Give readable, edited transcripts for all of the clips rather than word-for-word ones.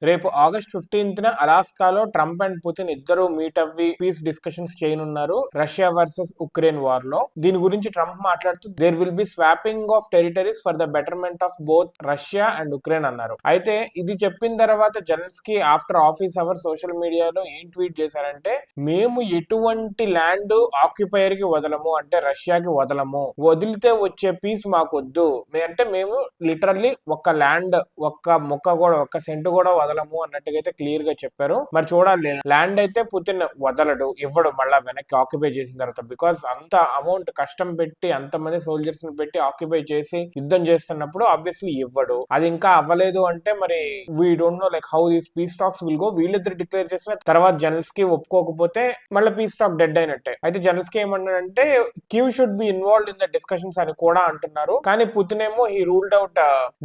రేపు ఆగస్ట్ 15న అలాస్కాలో ట్రంప్ అండ్ పుతిన్ ఇద్దరు మీట్ అవ్వి పీస్ డిస్కషన్స్ చేయనున్నారు రష్యా వర్సెస్ ఉక్రెయిన్ వార్ లో. దీని గురించి ట్రంప్ మాట్లాడుతూ there will be swapping of territories for the betterment of both Russia and Ukraine అన్నారు. అయితే ఇది చెప్పిన తర్వాత Zelensky after office hour social మీడియాలో ఏం ట్వీట్ చేశారంటే, మేము ఎటువంటి ల్యాండ్ ఆక్యుపైర్ కి వదలము, అంటే రష్యాకి వదలము, వదిలితే వచ్చే పీస్ మాకొద్దు, అంటే మేము లిటరల్లీ ఒక్క ల్యాండ్ ఒక్క మొక్క కూడా ఒక్క సెంటు కూడా వదలము అన్నట్టుగా అయితే క్లియర్ గా చెప్పారు. మరి చూడాలి, ల్యాండ్ అయితే పుతిన్ వదలడు, ఇవ్వడు మళ్ళా వెనక్కి ఆక్యుపై చేసిన తర్వాత. బికాస్ అంత అమౌంట్ కష్టం పెట్టి అంతమంది సోల్జర్స్ ని పెట్టి ఆక్యుపై చేసి యుద్ధం చేస్తున్నప్పుడు ఆబ్వియస్లీ ఇవ్వడు. అది ఇంకా అవ్వలేదు అంటే మరి we don't know like how these piece talks will go. వీళ్ళిద్దరు డిక్లేర్ చేసిన తర్వాత జెలెన్స్కీ ఒప్పుకోకపోతే మళ్ళీ పీస్ టాక్ డెడ్ అయినట్టే. అయితే జెలెన్స్కీ ఏమన్నాడంటే Kyiv should be involved in the discussions అని కూడా అంటున్నారు. కానీ పుతిన్ ఏమో he ruled out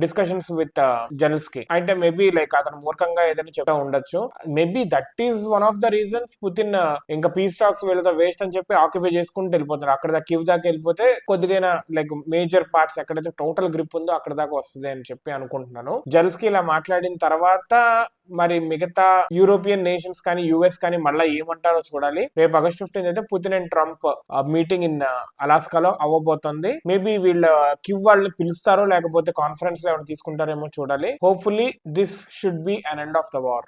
discussions with Zelensky. అంటే మేబీ లైక్ అతను మూర్ఖంగా ఏదైనా చెప్తా ఉండొచ్చు. Maybe that is one of the reasons Putin ఇంకా పీస్ టాక్స్ వీళ్ళతో వేస్ట్ అని చెప్పి ఆక్యుపై చేసుకుంటూ వెళ్ళిపోతున్నారు. అక్కడ దాకా కివ్ దాకా వెళ్ళిపోతే కొద్దిగా లైక్ మేజర్ పార్ట్స్ ఎక్కడైతే టోటల్ గ్రిప్ ఉందో అక్కడ దాకా వస్తుంది అని చెప్పి అనుకుంటున్నాను. జెలెన్స్కీ ఇలా మాట్లాడిన తర్వాత మరి మిగతా యూరోపియన్ నేషన్స్ కానీ యుఎస్ కానీ మళ్ళీ ఏమంటారో చూడాలి. రేపు ఆగస్ట్ 15 అయితే Putin and Trump meeting in అలాస్కాలో అవ్వబోతుంది. మేబీ వీళ్ళ కివ్ వాళ్ళని పిలుస్తారో లేకపోతే కాన్ఫరెన్స్ లో ఏమైనా తీసుకుంటారేమో చూడాలి. Hopefully this should be an end of the war.